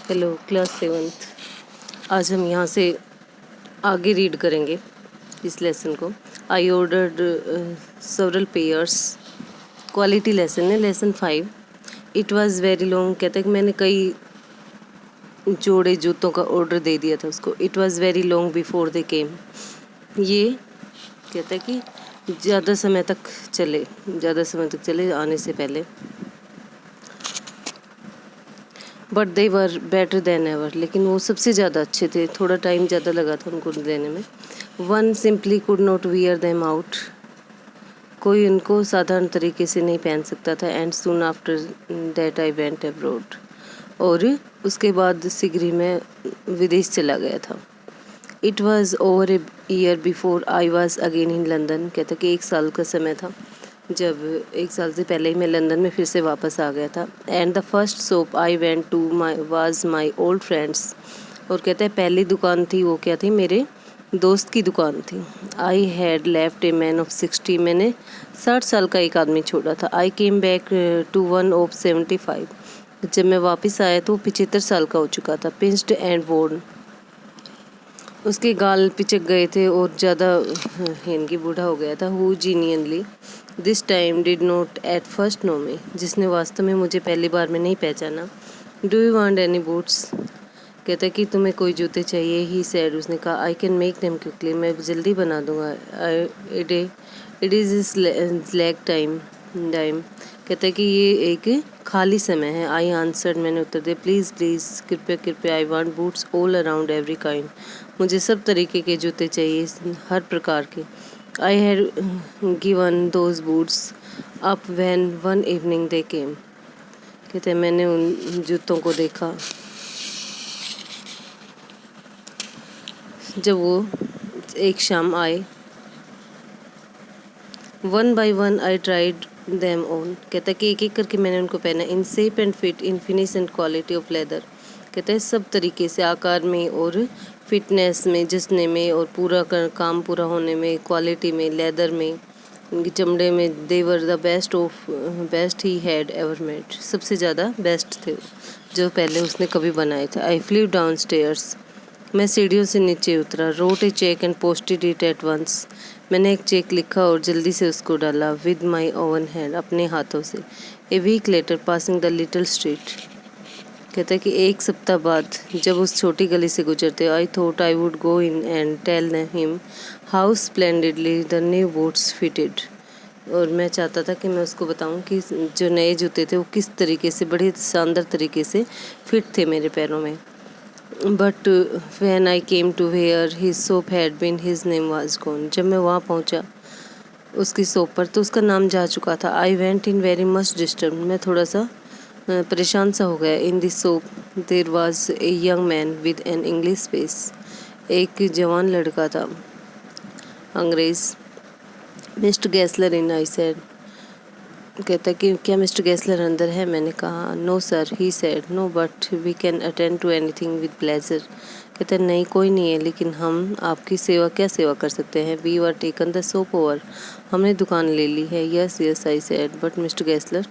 Hello class 7th। आज हम यहाँ से आगे रीड करेंगे इस लेसन को। I ordered several pairs. Quality lesson है, lesson 5। It was very long. कहता है कि मैंने कई जोड़े जूतों का ऑर्डर दे दिया था उसको। It was very long before they came. ये कहता है कि ज़्यादा समय तक चले आने से पहले। But they were better than ever. लेकिन वो सबसे ज़्यादा अच्छे थे। थोड़ा टाइम ज़्यादा लगा था उनको देने में। One simply could not wear them out. कोई उनको साधारण तरीके से नहीं पहन सकता था। And soon after that I went abroad. और उसके बाद शीघ्र ही मैं विदेश चला गया था। It was over a year before I was again in London. कहता कि 1 साल का समय था जब 1 साल से पहले ही मैं लंदन में फिर से वापस आ गया था। And the first shop I went to was my old friends. और कहते हैं पहली दुकान थी वो क्या थी, मेरे दोस्त की दुकान थी। I had left a man of 60। मैंने 60 साल का एक आदमी छोड़ा था। I came back to one of 75। जब मैं वापस आया तो वो 75 साल का हो चुका था। Pinched and worn. उसके गाल पिचक गए थे और ज़्यादा हिनकी बूढ़ा हो गया था। Who genuinely this time did not at first know me. जिसने वास्तव में मुझे पहली बार में नहीं पहचाना। Do you want any boots. कहता है कि तुम्हें कोई जूते चाहिए। He said. उसने कहा I can make them quickly. मैं जल्दी बना दूंगा। It is lag time. कहता है कि ये एक खाली समय है। I answered. मैंने उत्तर दिया प्लीज़ प्लीज़, कृपया कृपया। I want boots all around every kind. मुझे सब तरीके के जूते चाहिए, हर प्रकार के। I had given those boots up when one evening they came. कहते हैं मैंने उन जूतों को देखा जब वो एक शाम आए। One by one I tried them on. कहता है कि एक एक करके मैंने उनको पहना। In shape and fit, in finish and quality of leather. कहता है सब तरीके से, आकार में और फिटनेस में, जचने में और काम पूरा होने में, क्वालिटी में, लेदर में, चमड़े में। They were the best he had ever made. सबसे ज़्यादा बेस्ट थे जो पहले उसने कभी बनाए थे। I flew down stairs. मैं सीढ़ियों से नीचे उतरा। Wrote a cheque and posted it at once. मैंने एक चेक लिखा और जल्दी से उसको डाला। विद माई ओवन हैंड, अपने हाथों से। A week later passing the little street. कहता है कि 1 सप्ताह बाद जब उस छोटी गली से गुजरते, I thought I would go in and tell him how splendidly the new boots fitted. और मैं चाहता था कि मैं उसको बताऊं कि जो नए जूते थे वो किस तरीके से, बड़े शानदार तरीके से फिट थे मेरे पैरों में। But when I came to where his shop had been, his name was gone. जब मैं वहाँ पहुँचा उसकी सोप पर तो उसका नाम जा चुका था। I went in very much disturb. मैं थोड़ा सा परेशान सा हो गया। In this shop there was a young man with an English face. एक जवान लड़का था, अंग्रेज़। Mr Gessler in, I said. कहता है कि क्या मिस्टर गैसलर अंदर है। मैंने कहा no sir. He said no but we can attend to anything with pleasure. कहता है नहीं, कोई नहीं है, लेकिन हम आपकी क्या सेवा कर सकते हैं। We were taken the shop over. हमने दुकान ले ली है। Yes yes I said but Mr Gessler.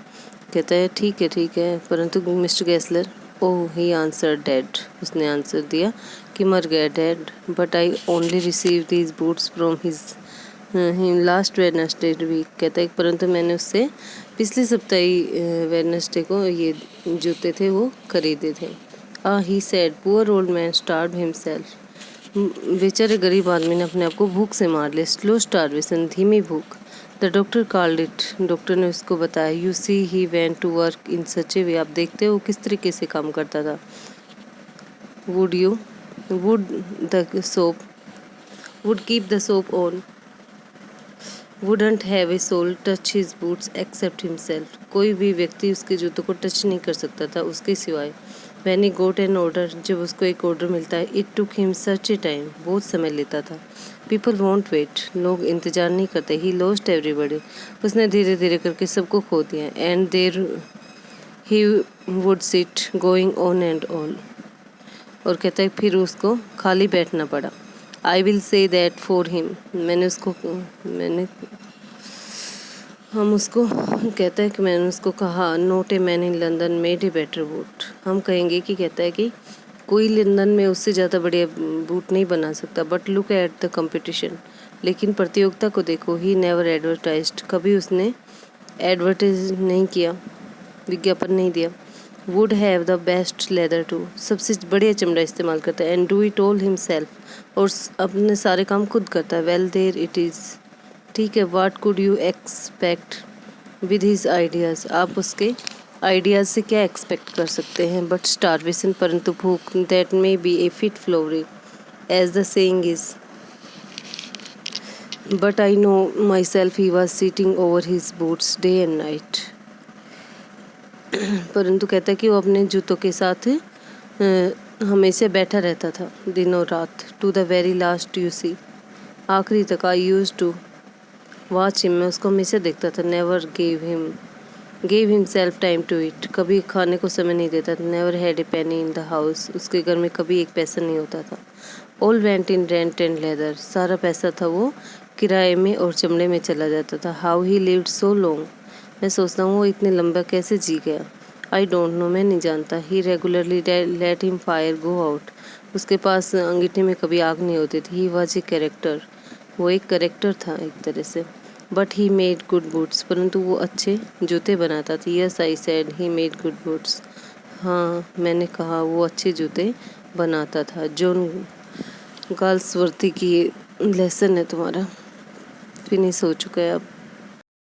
कहता है ठीक है, परंतु Mr Gessler. Oh he answered dead. उसने आंसर दिया कि मर गया, dead. But I only received these boots from his last Wednesday week. कहता है परंतु मैंने उससे पिछले सप्ताह ही वेडनेसडे को ये जूते थे वो खरीदे थे। He said poor old man starve himself. बेचारे गरीब आदमी ने अपने आप को भूख से मार लिया। स्लो स्टारवेशन, धीमी भूख। The doctor called it. Doctor ने उसको बताया। You see he went to work in such a way. आप देखते हो किस तरीके से काम करता था। Would the shop would keep the shop on. Wouldn't have a soul touch his boots except himself. कोई भी व्यक्ति उसके जूतों को टच नहीं कर सकता था उसके सिवाय। When he goat N order, जब उसको एक ऑर्डर मिलता है। It took him such A time, बहुत समय लेता था। पीपल वॉन्ट वेट, लोग इंतजार नहीं करते। ही लॉस्ट एवरीबडी, उसने धीरे धीरे करके सबको खो दिया। And there he would sit going on and on. और कहता है फिर उसको खाली बैठना पड़ा। I will say that for him. मैंने हम उसको कहता है कि मैंने उसको कहा not a man in London made a better boot. हम कहेंगे कि कहता है कि कोई लंदन में उससे ज़्यादा बढ़िया बूट नहीं बना सकता, but look at the competition, लेकिन प्रतियोगिता को देखो। ही नेवर एडवर्टाइज्ड, कभी उसने एडवर्टाइज नहीं किया, विज्ञापन नहीं दिया। Would have the best leather too, सबसे बढ़िया चमड़ा इस्तेमाल करता है। And do it all himself, और अपने सारे काम खुद करता है। वेल देयर इट इज़, ठीक है। What could you expect with his ideas, आप उसके आइडियाज़ से क्या एक्सपेक्ट कर सकते हैं। बट स्टारवेशन, परंतु भूख। That may be a bit flowery as the saying is, but I know myself he was sitting over his boots day and night. परंतु कहता है कि वो अपने जूतों के साथ हमेशा बैठा रहता था दिन और रात। To the very last you see, आखिरी तक। I use to watch him, मैं उसको हमेशा देखता था। Never gave himself time to eat, कभी खाने को समय नहीं देता था। Never had a penny in the house, उसके घर में कभी एक पैसा नहीं होता था। All went in rent and leather, सारा पैसा था वो किराए में और चमड़े में चला जाता था। How he lived so long, मैं सोचता हूँ वो इतने लंबा कैसे जी गया। आई डोंट नो, मैं नहीं जानता। He regularly let him fire go out, उसके पास अंगीठे में कभी आग नहीं होती थी। ही वॉज ए कैरेक्टर, वो एक कैरेक्टर था एक तरह से। But he made good boots, परंतु वो अच्छे जूते बनाता था। Yes I said he made good boots, हाँ मैंने कहा वो अच्छे जूते बनाता था। जॉन गाल्सवर्दी की लेसन है तुम्हारा, फिनिश हो चुका है अब।